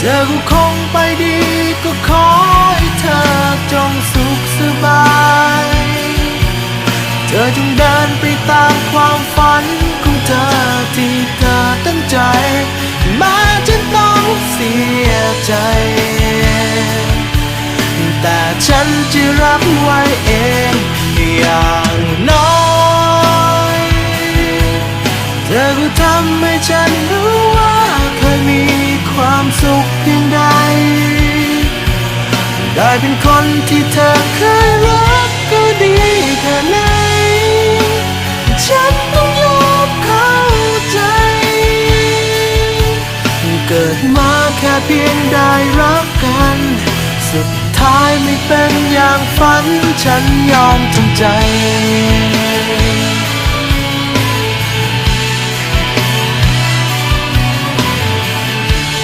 เธอก็คงไปดีก็ขอให้เธอจงสุขสบายเธอจงเดินไปตามความฝันของเธอที่เธอตั้งใจแม้จะต้องเสียใจแต่ฉันจะรับไว้เองอย่างน้อยเธอก็ทำให้ฉันรู้ว่าเคยมีความสุขเพียงใดได้เป็นคนที่เธอเคยรักก็ดีแค่ไหนฉันต้องยอมเข้าใจเกิดมาแค่เพียงได้รักกันสุดท้ายไม่เป็นอย่างฝันฉันยอมทำใจ